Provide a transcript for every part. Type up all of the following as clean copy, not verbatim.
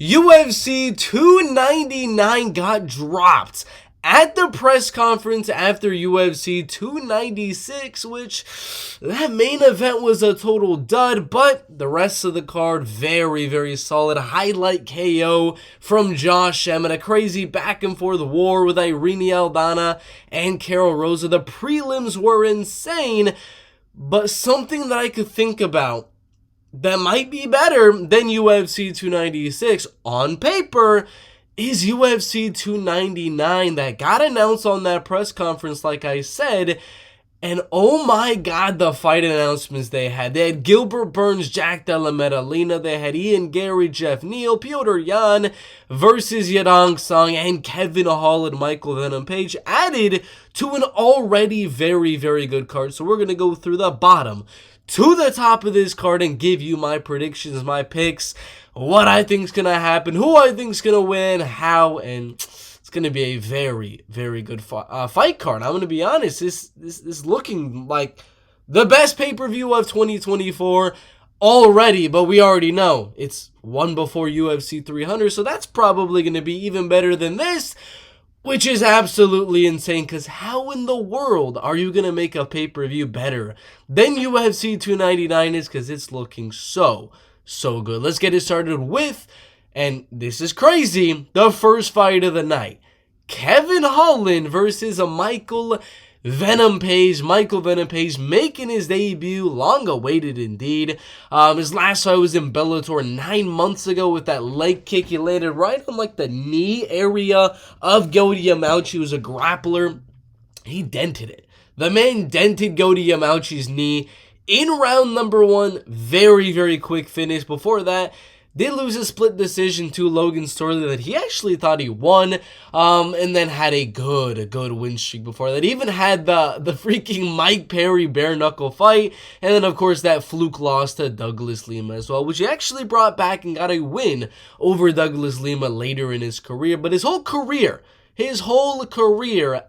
UFC 299 got dropped at the press conference after UFC 296, which that main event was a total dud, but the rest of the card very solid. Highlight KO from Josh Emmett, a crazy back and forth war with Irene Aldana and Carol Rosa. The prelims were insane, but something that I could think about that might be better than UFC 296 on paper is UFC 299 that got announced on that press conference, like I said. And oh my god, the fight announcements they had. They had Gilbert Burns, Jack Della Maddalena. They had Ian Gary, Jeff Neal, Piotr Jan versus Yadong Song, and Kevin Hall and Michael Venom Page added to an already very good card. So we're going to go through the bottom to the top of this card and give you my predictions, my picks, what I think's going to happen, who I think's going to win, how, and it's going to be a very good fight card. I'm going to be honest, this is looking like the best pay-per-view of 2024 already, but we already know it's one before UFC 300, so that's probably going to be even better than this, which is absolutely insane, because how in the world are you going to make a pay-per-view better than UFC 299 is? Because it's looking so good. Let's get it started with, and this is crazy, the first fight of the night. Kevin Holland versus Michael Venom Page. Michael Venom Page making his debut, long awaited indeed. His last fight was in Bellator 9 months ago with that leg kick. He landed right on like the knee area of Gotti Yamauchi, who was a grappler. He dented it. The man dented Gotti Yamauchi's knee in round number 1. Very quick finish. Before that, did lose a split decision to Logan Storley that he actually thought he won, and then had a good win streak before that. Even had the freaking Mike Perry bare knuckle fight, and then of course that fluke loss to Douglas Lima as well, which he actually brought back and got a win over Douglas Lima later in his career. But his whole career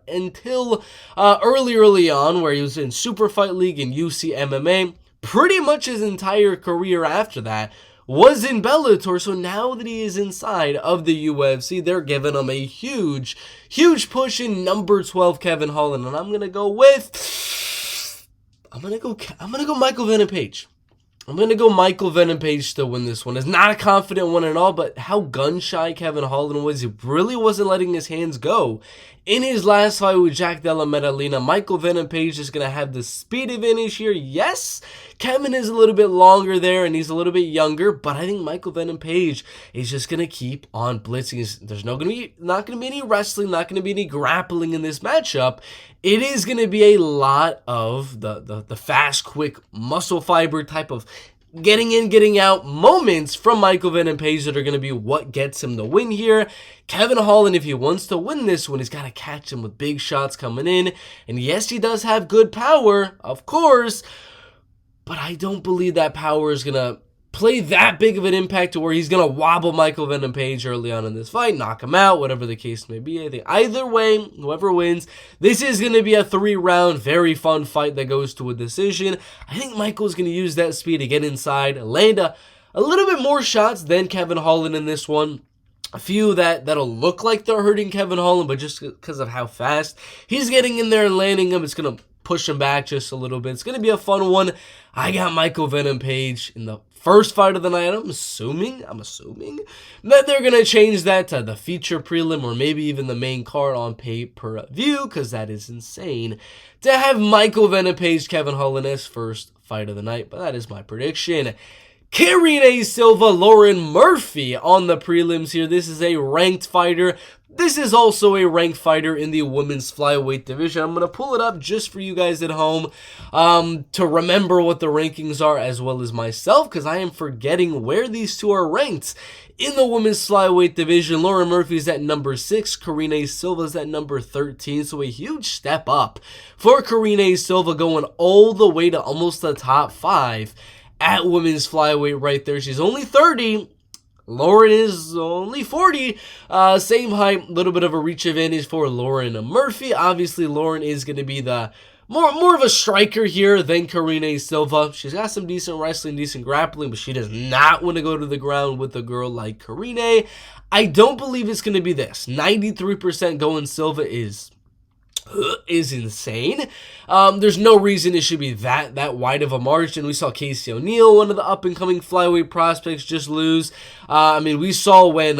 until early on, where he was in Super Fight League and UC MMA, pretty much his entire career after that was in Bellator. So now that he is inside of the UFC, they're giving him a huge push in number 12, Kevin Holland. And I'm gonna go Michael Venom Page. I'm going to go Michael Venom Page to win this one. It's not a confident one at all, but how gun-shy Kevin Holland was. He really wasn't letting his hands go. In his last fight with Jack Della Maddalena, Michael Venom Page is going to have the speed advantage here. Yes, Kevin is a little bit longer there, and he's a little bit younger, but I think Michael Venom Page is just going to keep on blitzing. There's not going to be any wrestling, not going to be any grappling in this matchup. It is going to be a lot of the fast, quick, muscle fiber type of getting in, getting out moments from Michael Venom Page that are going to be what gets him the win here. Kevin Holland, if he wants to win this one, he's got to catch him with big shots coming in. And yes, he does have good power, of course, but I don't believe that power is going to play that big of an impact to where he's going to wobble Michael Venom Page early on in this fight, knock him out, whatever the case may be. I think either way, whoever wins, this is going to be a 3-round, very fun fight that goes to a decision. I think Michael's going to use that speed to get inside, land a little bit more shots than Kevin Holland in this one. A few that'll look like they're hurting Kevin Holland, but just because of how fast he's getting in there and landing them, it's going to push him back just a little bit. It's going to be a fun one. I got Michael Venom Page in the first fight of the night. I'm assuming that they're going to change that to the feature prelim or maybe even the main card on pay-per-view, because that is insane to have Michael Venom Page, Kevin Holland as first fight of the night. But that is my prediction. Karine Silva, Lauren Murphy on the prelims here. This is a ranked fighter. This is also a ranked fighter in the women's flyweight division. I'm going to pull it up just for you guys at home to remember what the rankings are, as well as myself, because I am forgetting where these two are ranked in the women's flyweight division. Lauren Murphy is at number 6. Karine Silva is at number 13. So a huge step up for Karine Silva, going all the way to almost the top 5 at women's flyweight right there. She's only 30. Lauren is only 40. Same height, a little bit of a reach advantage for Lauren Murphy. Obviously, Lauren is going to be the more of a striker here than Karine Silva. She's got some decent wrestling, decent grappling, but she does not want to go to the ground with a girl like Karine. I don't believe it's going to be this. 93% going Silva is insane. There's no reason it should be that wide of a margin. We saw Casey O'Neill, one of the up-and-coming flyweight prospects, just lose. I mean, we saw when,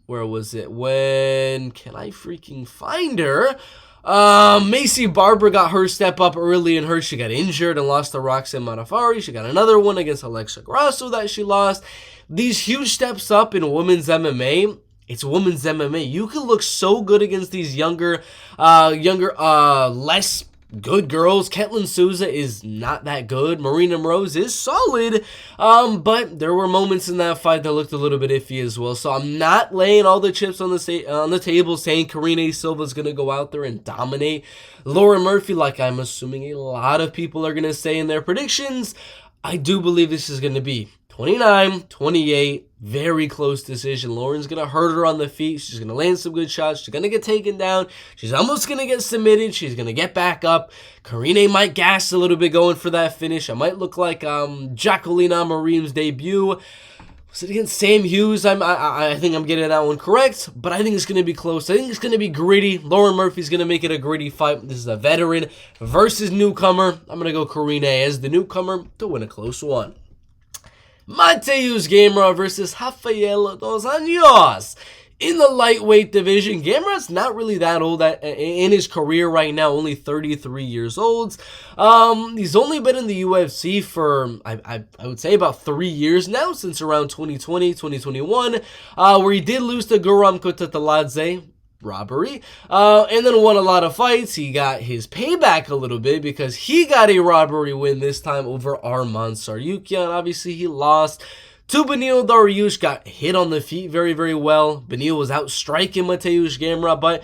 where was it? When, can I freaking find her? Macy Barber got her step up early in her. She got injured and lost to Roxanne Modafferi. She got another one against Alexa Grasso that she lost. These huge steps up in women's MMA. It's women's MMA. You can look so good against these younger, less good girls. Ketlin Souza is not that good. Marina Rose is solid, but there were moments in that fight that looked a little bit iffy as well. So I'm not laying all the chips on the table saying Karine Silva is going to go out there and dominate Lauren Murphy like I'm assuming a lot of people are going to say in their predictions. I do believe this is going to be 29-28, very close decision. Lauren's going to hurt her on the feet. She's going to land some good shots. She's going to get taken down. She's almost going to get submitted. She's going to get back up. Karine might gas a little bit going for that finish. I might look like Jacqueline Amorim's debut. Was it against Sam Hughes? I think I'm getting that one correct, but I think it's going to be close. I think it's going to be gritty. Lauren Murphy's going to make it a gritty fight. This is a veteran versus newcomer. I'm going to go Karine as the newcomer to win a close one. Mateusz Gamrot versus Rafael dos Anjos in the lightweight division. Gamrot's not really that old in his career right now, only 33 years old. He's only been in the UFC for, I would say, about 3 years now, since around 2020, 2021, where he did lose to Guram Kutateladze. Robbery, and then won a lot of fights. He got his payback a little bit because he got a robbery win this time over Arman Tsarukyan. Obviously, he lost to Beneil Dariush, got hit on the feet very, very well. Beneil was out striking Mateusz Gamrot, but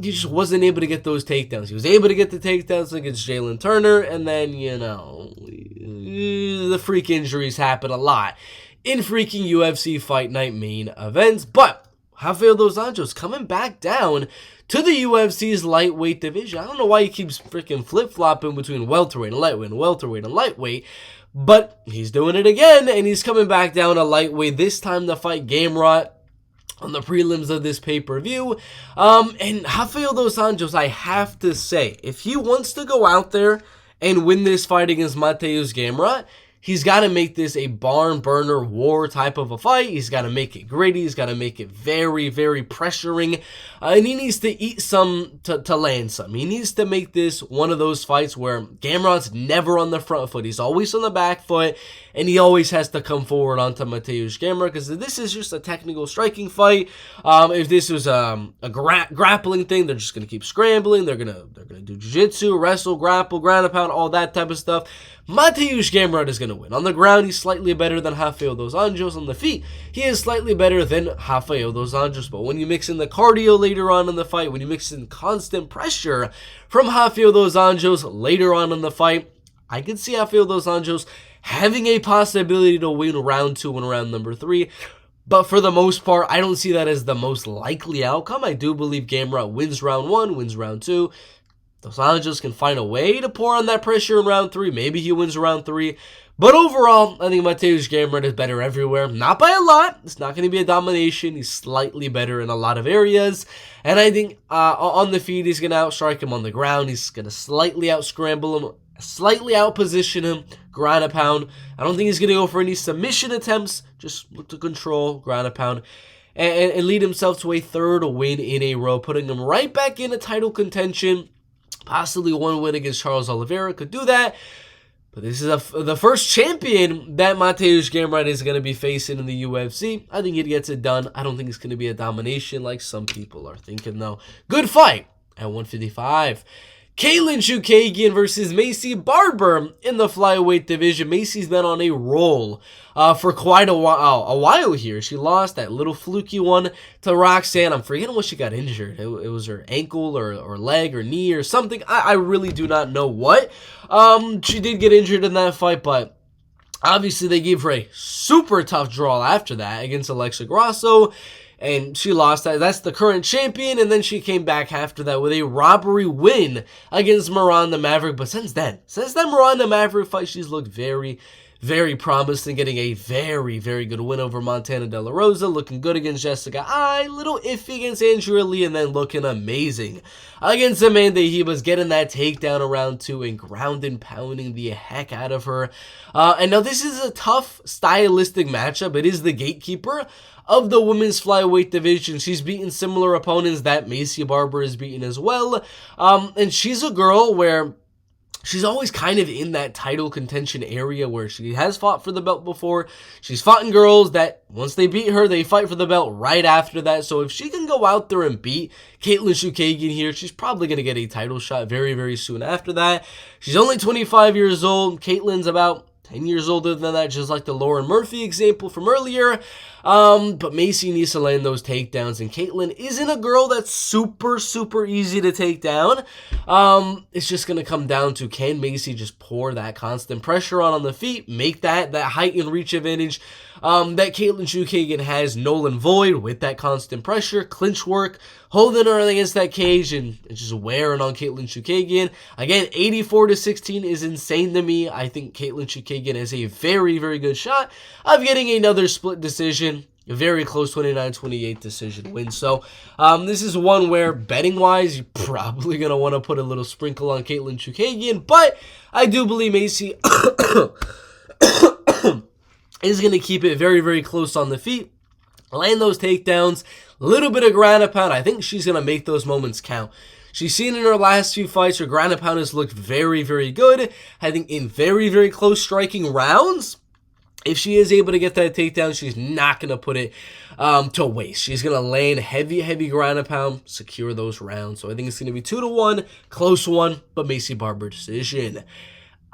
he just wasn't able to get those takedowns. He was able to get the takedowns against Jalen Turner, and then, you know, the freak injuries happen a lot in freaking UFC Fight Night main events, but Rafael dos Anjos coming back down to the UFC's lightweight division. I don't know why he keeps freaking flip-flopping between welterweight and lightweight and welterweight and lightweight, but he's doing it again, and he's coming back down to lightweight, this time to fight Gamrot on the prelims of this pay-per-view. And Rafael dos Anjos, I have to say, if he wants to go out there and win this fight against Mateusz Gamrot, he's got to make this a barn burner war type of a fight. He's got to make it gritty. He's got to make it very, very pressuring. And he needs to eat some to land some. He needs to make this one of those fights where Gamrot's never on the front foot. He's always on the back foot. And he always has to come forward onto Mateusz Gamrot, because this is just a technical striking fight. If this was a grappling thing, they're just going to keep scrambling. They're gonna do jiu-jitsu, wrestle, grapple, ground and pound, all that type of stuff. Mateusz Gamrot is going to win. On the ground, he's slightly better than Rafael dos Anjos. On the feet, he is slightly better than Rafael dos Anjos. But when you mix in the cardio later on in the fight, when you mix in constant pressure from Rafael dos Anjos later on in the fight, I could see Rafael dos Anjos having a possibility to win round 2 and round number 3. But for the most part, I don't see that as the most likely outcome. I do believe Gamrot wins round 1, wins round 2. Dos Anjos can find a way to pour on that pressure in round 3. Maybe he wins round 3. But overall, I think Mateusz Gamrot is better everywhere. Not by a lot. It's not going to be a domination. He's slightly better in a lot of areas. And I think on the feet, he's going to outstrike him. On the ground, he's going to slightly out-scramble him, slightly out-position him, ground and pound. I don't think he's going to go for any submission attempts. Just look to control, ground and pound, and lead himself to a third win in a row, putting him right back in a title contention. Possibly one win against Charles Oliveira could do that. But this is the first champion that Mateusz Gamrot is going to be facing in the UFC. I think he gets it done. I don't think it's going to be a domination like some people are thinking, though. Good fight at 155. Katlyn Chookagian versus Macy Barber in the flyweight division. Macy's been on a roll for quite a while here. She lost that little fluky one to Roxanne. I'm forgetting what she got injured. It was her ankle or leg or knee or something. I really do not know what. She did get injured in that fight, but Obviously, they gave her a super tough draw after that against Alexa Grasso, and she lost that. That's the current champion, and then she came back after that with a robbery win against Miranda Maverick. But since then, Miranda Maverick fight, she's looked very, very promising, getting a very, very good win over Montana De La Rosa, looking good against Jessica Ai, little iffy against Andrea Lee, and then looking amazing against Amanda Ribas, getting that takedown around 2 and ground and pounding the heck out of her. And now this is a tough stylistic matchup. It is the gatekeeper of the women's flyweight division. She's beaten similar opponents that Maycee Barber has beaten as well. And she's a girl where she's always kind of in that title contention area where she has fought for the belt before. She's fought in girls that once they beat her, they fight for the belt right after that. So if she can go out there and beat Caitlin Chukagian here, she's probably going to get a title shot very, very soon after that. She's only 25 years old. Caitlin's about 10 years older than that, just like the Lauren Murphy example from earlier. But Maycee needs to land those takedowns, and Caitlin isn't a girl that's super, super easy to take down. It's just going to come down to, can Maycee just pour that constant pressure on the feet, make that height and reach advantage that Caitlin Chukagian has null and void with that constant pressure, clinch work, holding her against that cage, and just wearing on Caitlin Chukagian. Again, 84-16 is insane to me. I think Caitlin Chukagian has a very, very good shot of getting another split decision. A very close 29-28 decision win. So this is one where, betting-wise, you're probably going to want to put a little sprinkle on Caitlin Chukagian, but I do believe Maycee is going to keep it very, very close on the feet, land those takedowns, a little bit of ground and pound. I think she's going to make those moments count. She's seen in her last few fights, her ground and pound has looked very, very good. I think in very, very close striking rounds, if she is able to get that takedown, she's not going to put it to waste. She's going to land heavy, heavy ground and pound, secure those rounds. So I think it's going to be 2-1, close one, but Maycee Barber decision.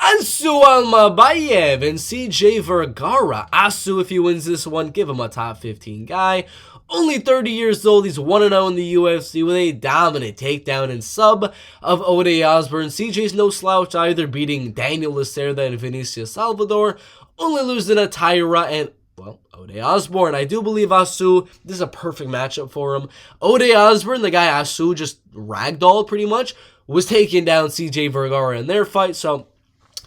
Asu Almabayev and CJ Vergara. Asu, if he wins this one, give him a top 15 guy. Only 30 years old, he's 1-0 in the UFC with a dominant takedown and sub of Ode Osbourne. CJ's no slouch either, beating Daniel Lacerda and Vinicius Salvador. Only losing a Tyra and, well, Ode Osbourne. I do believe Asu, this is a perfect matchup for him. Ode Osbourne, the guy Asu just ragdolled pretty much, was taking down CJ Vergara in their fight, so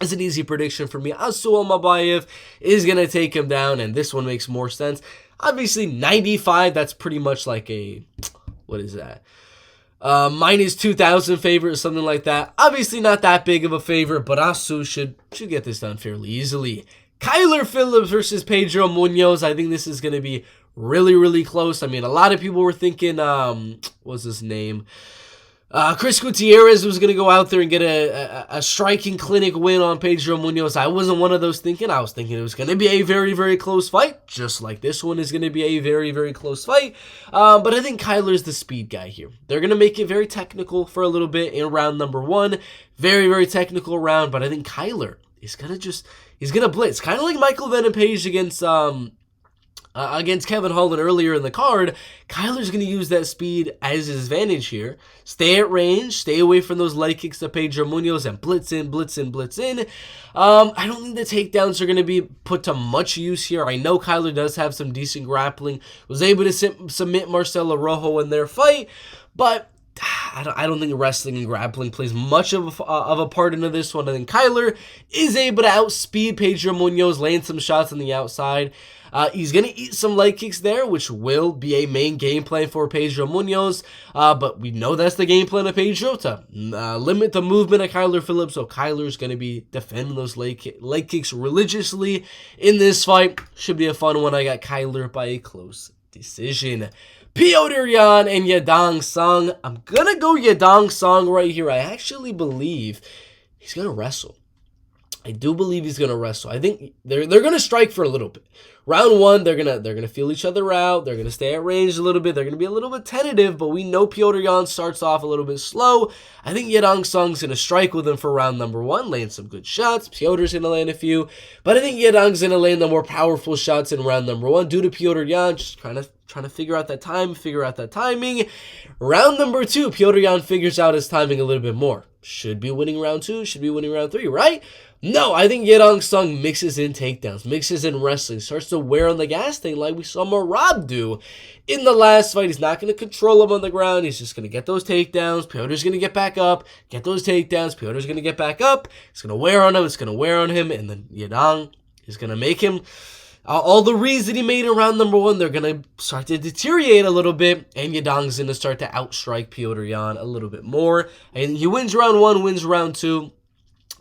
it's an easy prediction for me. Asu Almabayev is going to take him down, and this one makes more sense. Obviously, 95, that's pretty much like a, what is that? Minus 2,000 favorite, something like that. Obviously, not that big of a favorite, but Asu should get this done fairly easily. Kyler Phillips versus Pedro Munoz. I think this is going to be really, really close. I mean, a lot of people were thinking, what's his name? Chris Gutierrez was going to go out there and get a striking clinic win on Pedro Munoz. I wasn't one of those thinking. I was thinking it was going to be a very, very close fight, just like this one is going to be a very, very close fight. But I think Kyler's the speed guy here. They're going to make it very technical for a little bit in round number 1. Very, very technical round, but I think Kyler is going to he's going to blitz. Kind of like Michael Venom Page against Kevin Holland earlier in the card. Kyler's going to use that speed as his advantage here. Stay at range, stay away from those leg kicks to Pedro Munoz, and blitz in, blitz in, blitz in. I don't think the takedowns are going to be put to much use here. I know Kyler does have some decent grappling, was able to submit Marcelo Rojo in their fight, but I don't think wrestling and grappling plays much of a part into this one. I think Kyler is able to outspeed Pedro Munoz, land some shots on the outside. He's going to eat some leg kicks there, which will be a main game plan for Pedro Munoz. But we know that's the game plan of Pedro, to limit the movement of Kyler Phillips. So Kyler's going to be defending those leg kicks religiously in this fight. Should be a fun one. I got Kyler by a close decision. Petr Yan and Yadong Song. I'm going to go Yadong Song right here. I actually believe he's going to wrestle. I do believe he's going to wrestle. I think they're going to strike for a little bit. Round 1, they're gonna feel each other out. They're going to stay at range a little bit. They're going to be a little bit tentative, but we know Petr Yan starts off a little bit slow. I think Yadong Song's going to strike with him for round number 1, land some good shots. Petr's going to land a few, but I think Yadong's going to land the more powerful shots in round number 1 due to Petr Yan just trying to figure out that time, figure out that timing. Round number 2, Petr Yan figures out his timing a little bit more. Should be winning round 2, should be winning round 3, right? No, I think Yedong Sung mixes in takedowns, mixes in wrestling, starts to wear on the gas tank like we saw Marab do in the last fight. He's not going to control him on the ground. He's just going to get those takedowns. Piotr's going to get back up, get those takedowns. Piotr's going to get back up. It's going to wear on him. It's going to wear on him. And then Yedong is going to make him... all the reads that he made in round number 1, they're going to start to deteriorate a little bit, and Yedong's going to start to outstrike Petr Yan a little bit more. And he wins round 1, wins round 2.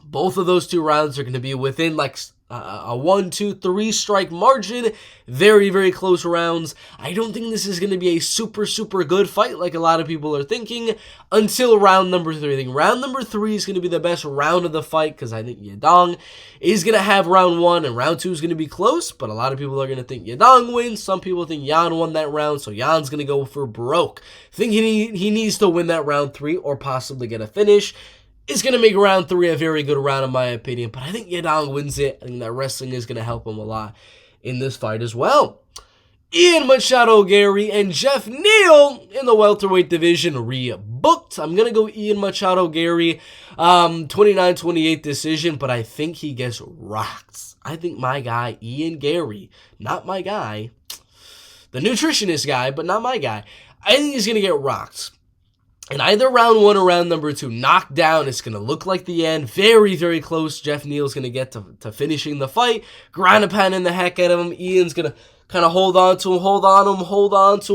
Both of those 2 rounds are going to be within like a 1, 2, 3 strike margin. Very, very close rounds. I don't think this is going to be a super, super good fight like a lot of people are thinking until round number 3. I think round number 3 is going to be the best round of the fight because I think Yedong is going to have round 1 and round 2 is going to be close, but a lot of people are going to think Yedong wins. Some people think Yan won that round, so Yan's going to go for broke. Thinking he needs to win that round 3 or possibly get a finish. It's going to make round 3 a very good round in my opinion, but I think Yedong wins it. I think that wrestling is going to help him a lot in this fight as well. Ian Machado Gary and Jeff Neal in the welterweight division rebooked. I'm going to go Ian Machado Gary, 29-28 decision, but I think he gets rocked. I think my guy, Ian Gary, not my guy, the nutritionist guy, but not my guy, I think he's going to get rocked. In either round 1 or round number 2, knocked down, it's going to look like the end. Very, very close. Jeff Neal's going to get to finishing the fight. Ground and pounding the heck out of him. Ian's going to kind of hold on to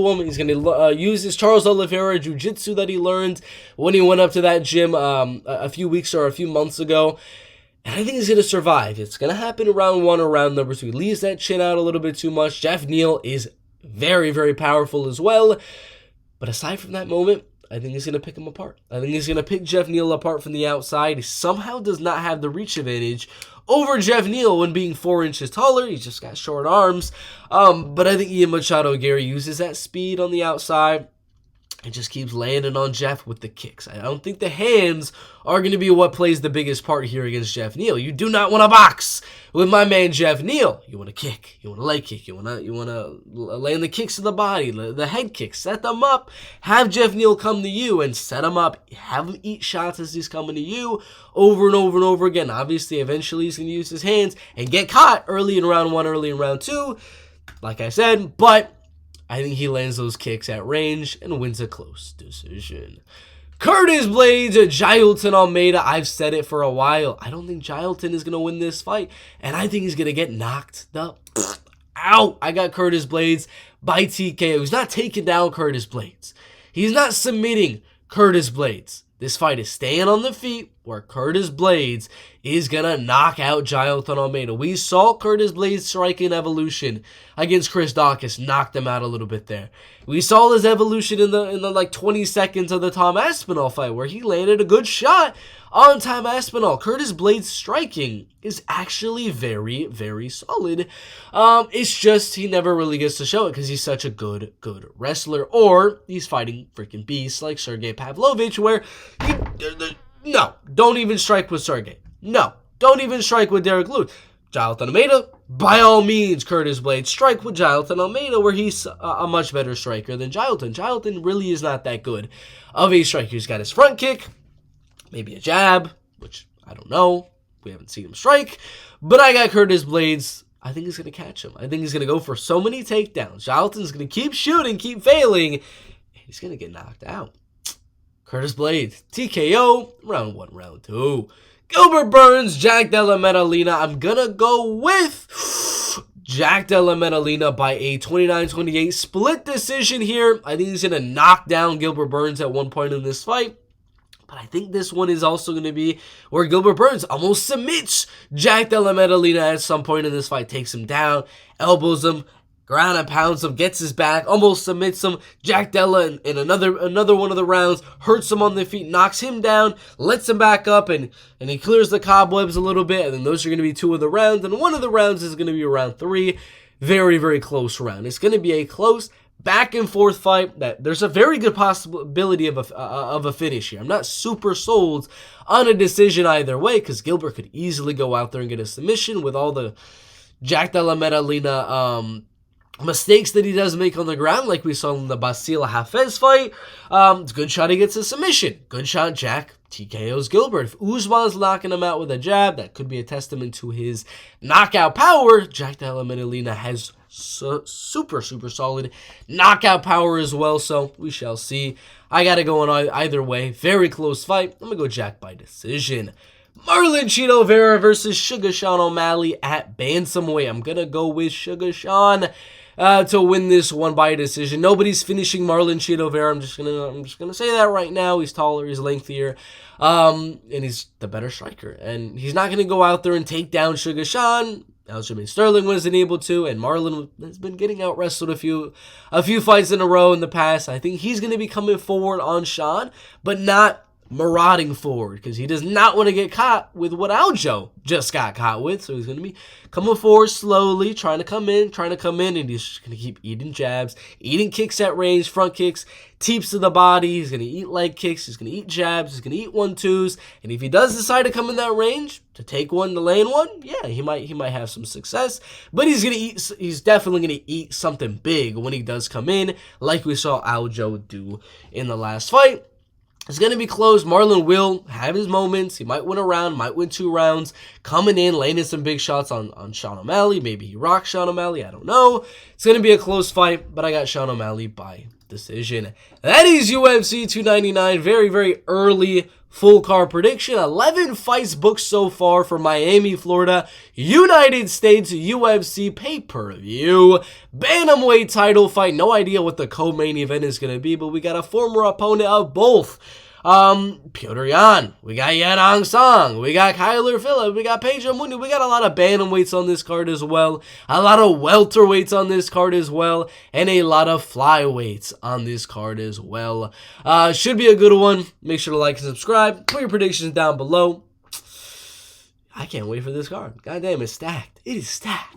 him. He's going to use his Charles Oliveira jiu-jitsu that he learned when he went up to that gym a few weeks or a few months ago. And I think he's going to survive. It's going to happen in round 1 or round number 2. He leaves that chin out a little bit too much. Jeff Neal is very, very powerful as well. But aside from that moment, I think he's going to pick him apart. I think he's going to pick Jeff Neal apart from the outside. He somehow does not have the reach advantage over Jeff Neal when being 4 inches taller. He's just got short arms. But I think Ian Machado Gary uses that speed on the outside and just keeps landing on Jeff with the kicks. I don't think the hands are going to be what plays the biggest part here against Jeff Neal. You do not want to box with my man Jeff Neal. You want to kick. You want to leg kick. You want to land the kicks to the body, the head kicks. Set them up. Have Jeff Neal come to you and set him up. Have him eat shots as he's coming to you over and over and over again. Obviously, eventually he's going to use his hands and get caught early in round 1, early in round 2, like I said, but I think he lands those kicks at range and wins a close decision. Curtis Blades, Jailton Almeida. I've said it for a while. I don't think Jailton is going to win this fight, and I think he's going to get knocked the out. I got Curtis Blades by TKO. He's not taking down Curtis Blades. He's not submitting Curtis Blades. This fight is staying on the feet where Curtis Blades is going to knock out Jailton Almeida. We saw Curtis Blades strike in Evolution against Chris Daukaus, knocked him out a little bit there. We saw his evolution in the like 20 seconds of the Tom Aspinall fight where he landed a good shot on Tom Aspinall. Curtis Blades' striking is actually very, very solid. It's just he never really gets to show it because he's such a good wrestler, or he's fighting freaking beasts like Sergey Pavlovich where no, don't even strike with Sergey. No, don't even strike with Derek Lewis. Jailton Almeida, by all means, Curtis Blades, strike with Jailton Almeida, where he's a much better striker than Jailton. Jailton really is not that good of a striker. He's got his front kick, maybe a jab, which I don't know. We haven't seen him strike. But I got Curtis Blades. I think he's going to catch him. I think he's going to go for so many takedowns. Jailton's going to keep shooting, keep failing. He's going to get knocked out. Curtis Blades, TKO, round 1, round 2. Gilbert Burns, Jack Della Maddalena. I'm going to go with Jack Della Maddalena by a 29-28 split decision here. I think he's going to knock down Gilbert Burns at one point in this fight. But I think this one is also going to be where Gilbert Burns almost submits Jack Della Maddalena at some point in this fight. Takes him down, elbows him, ground and pounds him, gets his back, almost submits him. Jack Della in another one of the rounds hurts him on the feet, knocks him down, lets him back up, and he clears the cobwebs a little bit. And then those are going to be 2 of the rounds. And one of the rounds is going to be round 3. Very, very close round. It's going to be a close back and forth fight that there's a very good possibility of a finish here. I'm not super sold on a decision either way because Gilbert could easily go out there and get a submission with all the Jack Della Maddalena mistakes that he does make on the ground, like we saw in the Basile Hafez fight. It's a good shot he gets a submission. Good shot Jack TKO's Gilbert. If Usman's knocking him out with a jab, that could be a testament to his knockout power. Jack Della Maddalena has super solid knockout power as well, so we shall see. I got to go on either way. Very close fight. I'm going to go Jack by decision. Marlon Chito Vera versus Sugar Sean O'Malley at bantamweight. I'm going to go with Sugar Sean to win this one by decision. Nobody's finishing Marlon Chito Vera. I'm just gonna say that right now. He's taller, he's lengthier, and he's the better striker. And he's not gonna go out there and take down Sugar Sean. Aljamain Sterling wasn't able to, and Marlon has been getting out wrestled a few fights in a row in the past. I think he's gonna be coming forward on Sean, but not marauding forward, because he does not want to get caught with what Aljo just got caught with. So he's going to be coming forward slowly, trying to come in, and he's just going to keep eating jabs, eating kicks at range, front kicks, teeps to the body. He's going to eat leg kicks, he's going to eat jabs, he's going to eat 1-2s, and if he does decide to come in that range to take one, to land one, yeah, he might have some success. But he's definitely going to eat something big when he does come in, like we saw Aljo do in the last fight. It's going to be close. Marlon will have his moments. He might win a round, might win 2 rounds. Coming in, landing some big shots on Sean O'Malley. Maybe he rocks Sean O'Malley. I don't know. It's going to be a close fight, but I got Sean O'Malley by decision. That is UFC 299. Very early full card prediction. 11 fights booked so far for Miami, Florida, United States UFC pay-per-view. Bantamweight title fight. No idea what the co-main event is going to be, but we got a former opponent of both. Petr Yan, we got Yadong Song, we got Kyler Phillip, we got Pedro Munoz. We got a lot of bantamweights on this card as well, a lot of welterweights on this card as well, and a lot of flyweights on this card as well. Should be a good one. Make sure to like and subscribe. Put your predictions down below. I can't wait for this card. God damn, it's stacked. It is stacked.